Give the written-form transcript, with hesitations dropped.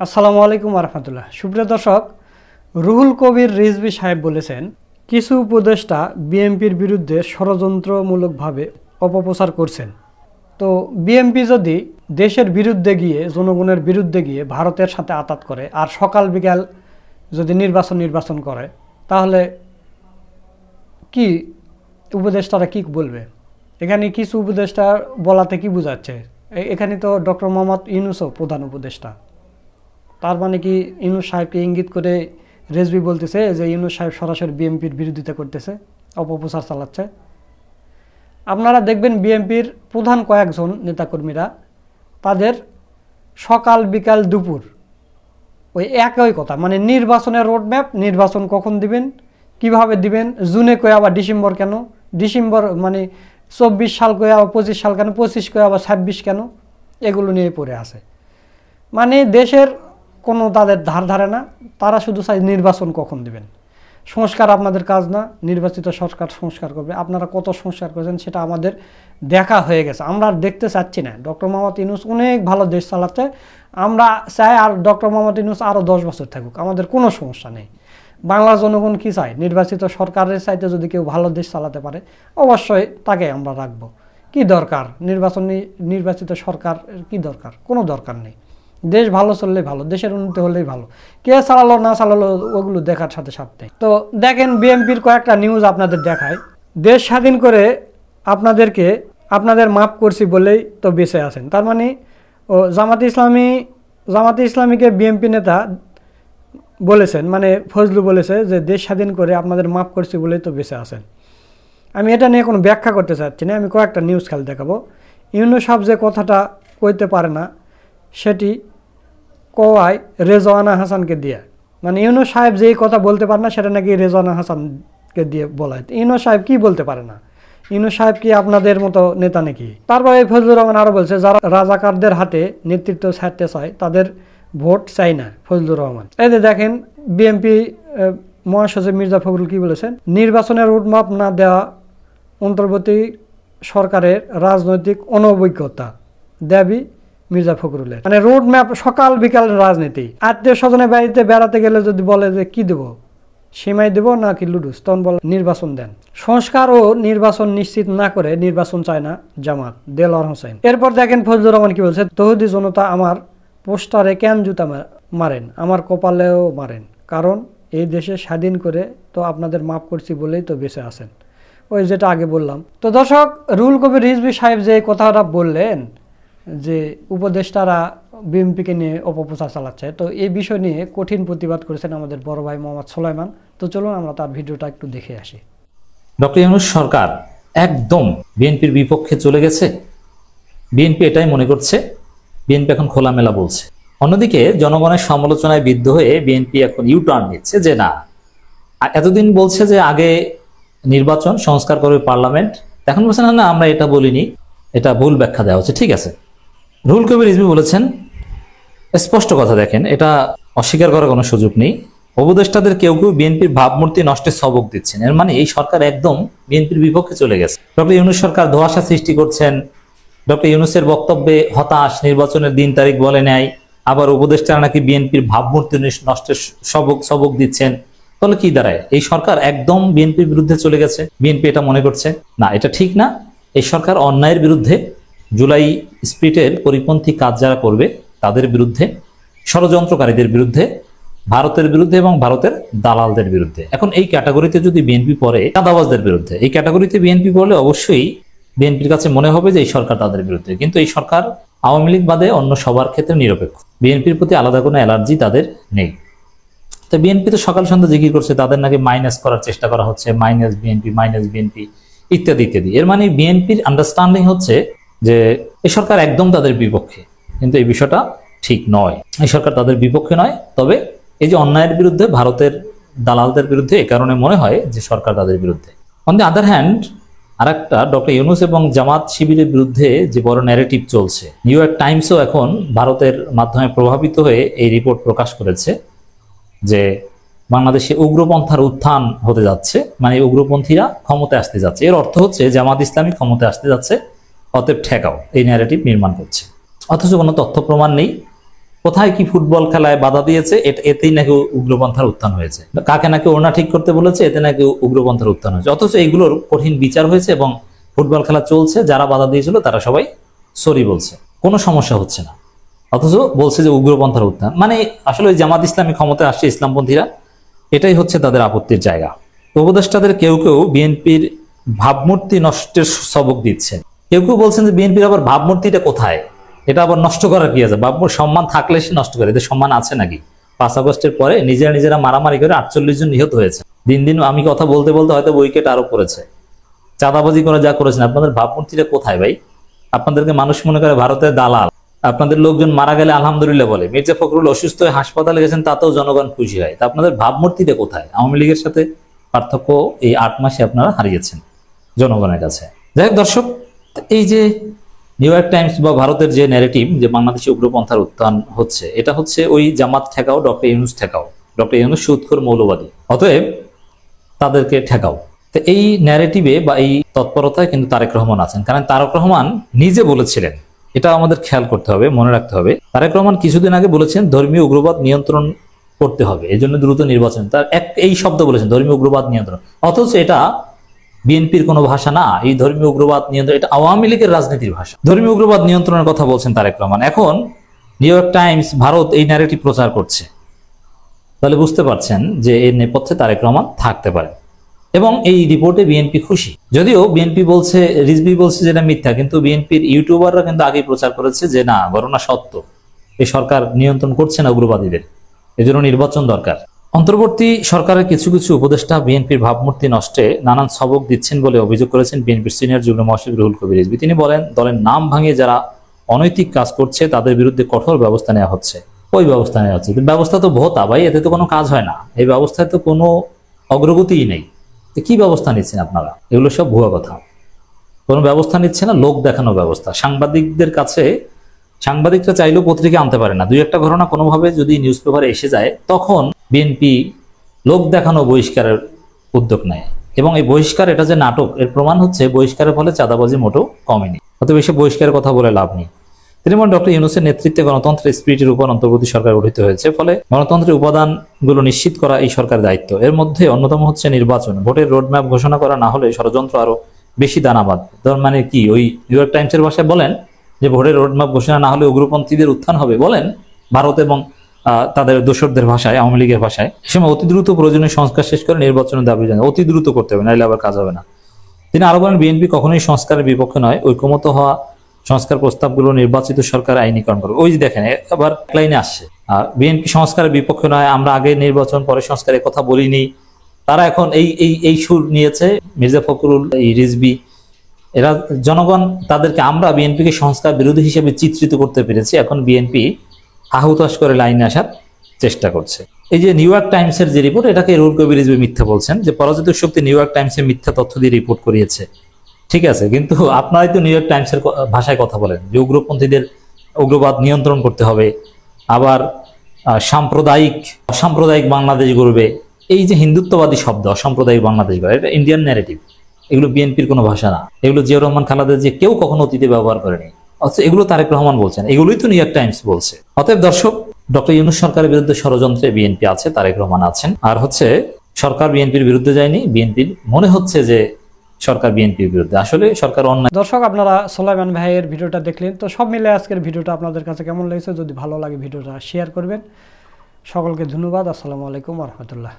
আসসালামু আলাইকুম রহমতুল্লাহ। সুপ্রিয় দর্শক, রুহুল কবির রিজভী সাহেব বলেছেন, কিছু উপদেষ্টা বিএনপির বিরুদ্ধে ষড়যন্ত্রমূলকভাবে অপপ্রচার করছেন। তো বিএনপি যদি দেশের বিরুদ্ধে গিয়ে, জনগণের বিরুদ্ধে গিয়ে ভারতের সাথে আঁতাত করে আর সকাল বিকাল যদি নির্বাচন করে, তাহলে কি উপদেষ্টারা কি বলবে? এখানে কিছু উপদেষ্টা বলাতে কি বোঝাচ্ছে? এখানে তো ডক্টর মোহাম্মদ ইউনূসও প্রধান উপদেষ্টা। তার মানে কি ইউনূস সাহেবকে ইঙ্গিত করে রিজভী বলতেছে যে ইউনূস সাহেব সরাসরি বিএনপির বিরোধিতা করতেছে, অপপ্রচার চালাচ্ছে? আপনারা দেখবেন বিএনপির প্রধান কয়েকজন নেতাকর্মীরা তাদের সকাল বিকাল দুপুর ওই একই কথা, মানে নির্বাচনের রোডম্যাপ, নির্বাচন কখন দিবেন, কিভাবে দিবেন, জুনে কয়ে আবার ডিসেম্বর কেন, ডিসেম্বর মানে 24 সাল কয়ে আবার 25 সাল কেন, 25 কয়ে আবার 26 কেন, এগুলো নিয়ে পড়ে আছে। মানে দেশের কোনো তাদের ধারে না, তারা শুধু চাই নির্বাচন কখন দিবেন। সংস্কার আপনাদের কাজ না, নির্বাচিত সরকার সংস্কার করবে। আপনারা কত সংস্কার করেছেন সেটা আমাদের দেখা হয়ে গেছে, আমরা আর দেখতে চাচ্ছি না। ডক্টর মোহাম্মদ ইউনূস অনেক ভালো দেশ চালাচ্ছে, আমরা চাই আর ডক্টর মোহাম্মদ ইউনূস আরও 10 বছর থাকুক, আমাদের কোনো সমস্যা নেই। বাংলার জনগণ কী চায়? নির্বাচিত সরকারের চাইতে যদি কেউ ভালো দেশ চালাতে পারে অবশ্যই তাকে আমরা রাখবো। কি দরকার নির্বাচিত সরকার? কি দরকার? কোনো দরকার নেই। দেশ ভালো চললেই ভালো, দেশের উন্নতি হলেই ভালো। কে চালালো না চালালো ওগুলো দেখার সাথে সাথে। তো দেখেন বিএনপির কয়েকটা নিউজ আপনাদের দেখায়। দেশ স্বাধীন করে আপনাদের মাফ করছি বলেই তো বেঁচে আছেন। তার মানে জামাতে ইসলামীকে বিএনপি নেতা বলেছেন, মানে ফজলু বলেছে যে দেশ স্বাধীন করে আপনাদের মাফ করছি বলেই তো বেঁচে আছেন। আমি এটা নিয়ে কোনো ব্যাখ্যা করতে চাচ্ছি না, আমি কয়েকটা নিউজ খেল দেখাবো। ইউনূস সাহেব যে কথাটা কইতে পারে না সেটি কওয়ায় রেজওয়ানা হাসানকে দিয়ে, মানে ইউনূস সাহেব যেই কথা বলতে পারে না সেটা নাকি রেজওয়ানা হাসানকে দিয়ে বলায়। ইউনূস সাহেব কি বলতে পারে না? ইউনূস সাহেব কি আপনাদের মতো নেতা নাকি? তারপরে ফজলুর রহমান আরও বলছে, যারা রাজাকারদের হাতে নেতৃত্ব ছাড়তে চায় তাদের ভোট চাই না। ফজলুর রহমান এই যে দেখেন, বিএনপি মহাসচিব মির্জা ফখরুল কি বলেছেন, নির্বাচনের রোডম্যাপ না দেওয়া অন্তর্বর্তী সরকারের রাজনৈতিক অনভিজ্ঞতা দাবি মির্জা ফখরুলের। মানে রোড ম্যাপ, সকাল বিকাল রাজনীতি। আত্মীয় স্বজনের বাড়িতে বেড়াতে গেলে যদি বলে যে কি দেবো, সীমাই দেবো নাকি লুডুস, তখন বলে নির্বাচন দেন। সংস্কার ও নির্বাচন নিশ্চিত না করে নির্বাচন চায় না জামাত, দেলোয়ার হোসেন। এরপর দেখেন ফজলুর রহমান কি বলছে, তৌহিদি জনতা আমার পোস্টারে কেন জুতা মারেন, আমার কপালেও মারেন, কারণ এই দেশে স্বাধীন করে তো আপনাদের মাফ করছি বলেই তো বেঁচে আছেন। ওই যেটা আগে বললাম। তো দর্শক, রুহুল কবির রিজভী সাহেব যে কথাটা বললেন যে উপদেষ্টারা বিএনপিকে নিয়ে অপপ্রচার চালাচ্ছে, তো এই বিষয় নিয়ে কঠিন প্রতিবাদ করেছেন আমাদের বড় ভাই মোহাম্মদ সুলাইমান। তো চলুন আমরা তার ভিডিওটা একটু দেখে আসি। ডক্টর ইউনূস সরকার একদম বিএনপির বিপক্ষে চলে গেছে, বিএনপি এটাই মনে করছে, বিএনপি এখন খোলামেলা বলছে। অন্যদিকে জনগণের সমালোচনায় বিদ্ধ হয়ে বিএনপি এখন ইউটার্ন নিচ্ছে যে না, এতদিন বলছে যে আগে নির্বাচন সংস্কার করবে পার্লামেন্ট, এখন বলছে না আমরা এটা বলিনি, এটা ভুল ব্যাখ্যা দেওয়া হচ্ছে। ঠিক আছে, রুহুল কবির রিজভী বলেছেন স্পষ্ট কথা, দেখেন এটা অস্বীকার করার কোনো সুযোগ নেই। উপদেষ্টাদের কেউ কেউ বিএনপির ভাবমূর্তি নষ্টের সবক দিচ্ছেন, এর মানে এই সরকার একদম বিএনপির বিপক্ষে চলে গেছে। ডক্টর ইউনূস সরকার ধোঁয়াশা সৃষ্টি করছেন, ডক্টর ইউনূসের বক্তব্যে হতাশ, নির্বাচনের দিন তারিখ বলে নেয়, আবার উপদেষ্টারা নাকি বিএনপির ভাবমূর্তি নষ্টের সবক দিচ্ছেন। তাহলে কি দাঁড়ায়? এই সরকার একদম বিএনপির বিরুদ্ধে চলে গেছে, বিএনপি এটা মনে করছে না, এটা ঠিক না। এই সরকার অন্যায়ের বিরুদ্ধে, জুলাই স্পিরিটের পরিপন্থী কাজ যারা করবে তাদের বিরুদ্ধে, ষড়যন্ত্রকারীদের বিরুদ্ধে, ভারতের বিরুদ্ধে এবং ভারতের দালালদের বিরুদ্ধে। এখন এই ক্যাটাগরিতে যদি বিএনপি পড়ে, চাঁদাবাজদের বিরুদ্ধে, এই ক্যাটাগরিতে বিএনপি পড়লে অবশ্যই বিএনপির কাছে মনে হবে যে এই সরকার তাদের বিরুদ্ধে। কিন্তু এই সরকার আওয়ামী লীগ বাদে অন্য সবার ক্ষেত্রে নিরপেক্ষ, বিএনপির প্রতি আলাদা কোনো অ্যালার্জি তাদের নেই। তো বিএনপি তো সকাল সন্ধ্যা জিকির করছে, তাদের নাকি মাইনাস করার চেষ্টা করা হচ্ছে, মাইনাস বিএনপি ইত্যাদি ইত্যাদি। এর মানে বিএনপির আন্ডারস্ট্যান্ডিং হচ্ছে যে এই সরকার একদম তাদের বিপক্ষে, কিন্তু এই বিষয়টা ঠিক নয়। এই সরকার তাদের বিপক্ষে নয়, তবে এই যে অন্যায়ের বিরুদ্ধে, ভারতের দালালদের বিরুদ্ধে, এ কারণে মনে হয় যে সরকার তাদের বিরুদ্ধে। অন দি আদার হ্যান্ড, আরেকটা ডক্টর ইউনূস এবং জামাত শিবিরের বিরুদ্ধে যে বড় ন্যারেটিভ চলছে, নিউ ইয়র্ক টাইমসও এখন ভারতের মাধ্যমে প্রভাবিত হয়ে এই রিপোর্ট প্রকাশ করেছে যে বাংলাদেশে উগ্রপন্থার উত্থান হতে যাচ্ছে, মানে উগ্রপন্থীরা ক্ষমতায় আসতে যাচ্ছে। এর অর্থ হচ্ছে জামাত ইসলামী ক্ষমতায় আসতে যাচ্ছে, অতএব ঠেকাও, এই ন্যারেটিভ নির্মাণ করছে। অথচ কোনো তথ্য প্রমাণ নেই কোথায় কি ফুটবল খেলায় বাধা দিয়েছে, এতেই নাকি উগ্রপন্থার উত্থান হয়েছে। কাকে নাকি ওড়না ঠিক করতে বলেছে, এতে নাকি উগ্রপন্থার উত্থান হয়েছে। অথচ এইগুলোর কঠিন বিচার হয়েছে এবং ফুটবল খেলা চলছে, যারা বাধা দিয়েছিল তারা সবাই সরি বলছে, কোনো সমস্যা হচ্ছে না। অথচ বলছে যে উগ্রপন্থার উত্থান, মানে আসলে ওই জামাত ইসলামী ক্ষমতায় আসছে ইসলামপন্থীরা, এটাই হচ্ছে তাদের আপত্তির জায়গা। উপদেষ্টাদের কেউ কেউ বিএনপির ভাবমূর্তি নষ্টের সবক দিচ্ছেন। কেউ কেউ বলছেন যে বিএনপির আবার ভাবমূর্তিটা কোথায়, এটা আবার নষ্ট করার কি আছে, ভাবমূর্তি সম্মান থাকলে সে নষ্ট করে, এদের সম্মান আছে নাকি? 5 আগস্টের পরে নিজেরা মারামারি করে 48 জন নিহত হয়েছে। দিন দিন আমি কথা বলতে বলতে হয়তো উইকেট আরো পড়েছে, চাঁদাবাজি করে যা করেছেন। আপনাদের ভাবমূর্তিটা কোথায় ভাই? আপনাদেরকে মানুষ মনে করে ভারতের দালাল। আপনাদের লোকজন মারা গেলে আলহামদুলিল্লাহ বলে, মির্জা ফখরুল অসুস্থ হয়ে হাসপাতালে গেছেন, তাতেও জনগণ খুশি হয়। তা আপনাদের ভাবমূর্তিটা কোথায়? আওয়ামী লীগের সাথে পার্থক্য এই 8 মাসে আপনারা হারিয়েছেন জনগণের কাছে। যাই হোক দর্শক, এই যে নিউ ইয়র্ক টাইমস বা ভারতের যে ন্যারেটিভ যে বাংলাদেশে উগ্রপন্থার উত্থান হচ্ছে, এটা হচ্ছে ওই জামাত ঠেকাও, ডক্টর ইউনূস ঠেকাও, ডক্টর ইউনূস সুদখোর মৌলবাদী, অতএব তাদেরকে ঠেকাও। তো এই ন্যারেটিভে বা এই তৎপরতায় কিন্তু তারেক রহমান আছেন, কারণ তারেক রহমান নিজে বলেছিলেন, এটা আমাদের খেয়াল করতে হবে, মনে রাখতে হবে। তারেক রহমান কিছুদিন আগে বলেছেন ধর্মীয় উগ্রবাদ নিয়ন্ত্রণ করতে হবে, এই জন্য দ্রুত নির্বাচন, তার এই শব্দ বলেছেন, ধর্মীয় উগ্রবাদ নিয়ন্ত্রণ। অথচ এটা বিএনপির কোনো ভাষা না, এই ধর্মীয় উগ্রবাদ নিয়ন্ত্রণ এটা আওয়ামী লীগের রাজনীতির ভাষা। ধর্মীয় উগ্রবাদ নিয়ন্ত্রণের কথা বলছেন তারেক রহমান, এখন নিউ ইয়র্ক টাইমস ভারত এই ন্যারেটিভ প্রচার করছে, তাহলে বুঝতে পারছেন যে এর নেপথ্যে তারেক রহমান থাকতে পারে। এবং এই রিপোর্টে বিএনপি খুশি, যদিও বিএনপি বলছে, রিজভী বলছে যেটা মিথ্যা, কিন্তু বিএনপির ইউটিউবাররা কিন্তু আগেই প্রচার করেছে যে না, ঘটনা সত্য, এই সরকার নিয়ন্ত্রণ করছে না উগ্রবাদীদের, এজন্য নির্বাচন দরকার। অন্তর্বর্তী সরকারের কিছু কিছু উপদেষ্টা বিএনপির ভাবমূর্তি নষ্টে নানান সবক দিচ্ছেন বলে অভিযোগ করেছেন বিএনপির সিনিয়র যুগ্ম মহাসচিব রুহুল কবির রিজভী। তিনি বলেন, দলের নাম ভাঙিয়ে যারা অনৈতিক কাজ করছে তাদের বিরুদ্ধে কঠোর ব্যবস্থা নেওয়া হচ্ছে। ওই ব্যবস্থা নেওয়া হচ্ছে, ব্যবস্থা তো ভোতা ভাই, এতে তো কোনো কাজ হয় না, এই ব্যবস্থায় তো কোনো অগ্রগতিই নেই। কি ব্যবস্থা নিচ্ছেন আপনারা? এগুলো সব ভুয়া কথা, কোনো ব্যবস্থা নিচ্ছে না, লোক দেখানো ব্যবস্থা। সাংবাদিকদের কাছে, সাংবাদিকরা চাইলেও পত্রিকা আনতে পারে না, 2-1টা ঘটনা কোনোভাবে যদি নিউজ পেপারে এসে যায়, তখন বিএনপি লোক দেখানো বহিষ্কারের উদ্যোগ নেয়। এবং এই বহিষ্কার, এটা যে নাটক, এর প্রমাণ হচ্ছে বহিষ্কারের ফলে চাঁদাবাজি মোটেও কমেনি। অত বেশি বহিষ্কারের কথা বলে লাভ নেই। তিনি বলেন, ডক্টর ইউনূসের নেতৃত্বে গণতন্ত্রের স্পিরিটের উপর অন্তর্বর্তী সরকার গঠিত হয়েছে, ফলে গণতন্ত্রের উপাদানগুলো নিশ্চিত করা এই সরকারের দায়িত্ব। এর মধ্যে অন্যতম হচ্ছে নির্বাচন। ভোটের রোডম্যাপ ঘোষণা করা না হলে ষড়যন্ত্র আরো বেশি দানা বাঁধবে। মানে কি, ওই নিউ ইয়র্ক টাইমসের ভাষায় বলেন যে ভোটের রোডম্যাপ ঘোষণা না হলে উগ্রপন্থীদের উত্থান হবে, বলেন ভারত এবং তাদের দোসরদের ভাষায়, আওয়ামী লীগের ভাষায়। এ সময় অতি দ্রুত প্রয়োজনীয় সংস্কার শেষ করে নির্বাচনের দাবি জানান, অতি দ্রুত করতে হবে, নাহলে আবার কাজ হবে না। তিনি আরো বলেন, বিএনপি কখনোই সংস্কারের বিপক্ষে নয়, ঐকমত্য হওয়া সংস্কার প্রস্তাবগুলো নির্বাচিত সরকার আইনীকরণ করবে। ওই যে দেখেন, আবার লাইনে আসছে, বিএনপি সংস্কারের বিপক্ষে নয়, আমরা আগে নির্বাচন পরে সংস্কারের কথা বলিনি। তারা এখন এই সুর নিয়েছে, মির্জা ফখরুল, এই রিজভী, এরা জনগণ তাদেরকে, আমরা বিএনপিকে সংস্কার বিরোধী হিসেবে চিত্রিত করতে পেরেছি, এখন বিএনপি আহুতাশ করে লাইনে আসার চেষ্টা করছে। এই যে নিউ ইয়র্ক টাইমসের যে রিপোর্ট, এটাকে রুহুল কবির রিজভী মিথ্যা বলছেন, যে পরাজিত শক্তি নিউ ইয়র্ক টাইমসের মিথ্যা তথ্য দিয়ে রিপোর্ট করিয়েছে। ঠিক আছে, কিন্তু আপনারাই তো নিউ ইয়র্ক টাইমসের ভাষায় কথা বলেন যে উগ্রপন্থীদের উগ্রবাদ নিয়ন্ত্রণ করতে হবে, আবার অসাম্প্রদায়িক বাংলাদেশ গড়বে। এই যে হিন্দুত্ববাদী শব্দ, অসাম্প্রদায়িক বাংলাদেশ গড়বে, এটা ইন্ডিয়ান ন্যারেটিভ, এগুলো বিএনপির কোনো ভাষা না, এগুলো জিয়াউর রহমান খালেদা যে কেউ কখনো অতীতে ব্যবহার করেনি, অথচ এগুলো তারেক রহমান বলছেন, এগুলোই তো নিউ ইয়র্ক টাইমস বলছে। অতএব দর্শক, ডক্টর ইউনূস সরকারের বিরুদ্ধে ষড়যন্ত্রে বিএনপি আছে, তারেক রহমান আছেন, আর হচ্ছে সরকার বিএনপির বিরুদ্ধে যায়নি। বিএনপির মনে হচ্ছে যে সরকার বিএনপির বিরুদ্ধে, আসলে সরকার অন্যায়। দর্শক, আপনারা সোলাইমান ভাইয়ের ভিডিওটা দেখলেন, তো সব মিলে আজকের ভিডিওটা আপনাদের কাছে কেমন লেগেছে? যদি ভালো লাগে ভিডিওটা শেয়ার করবেন। সকলকে ধন্যবাদ। আসসালামু আলাইকুম ওয়া রাহমাতুল্লাহ।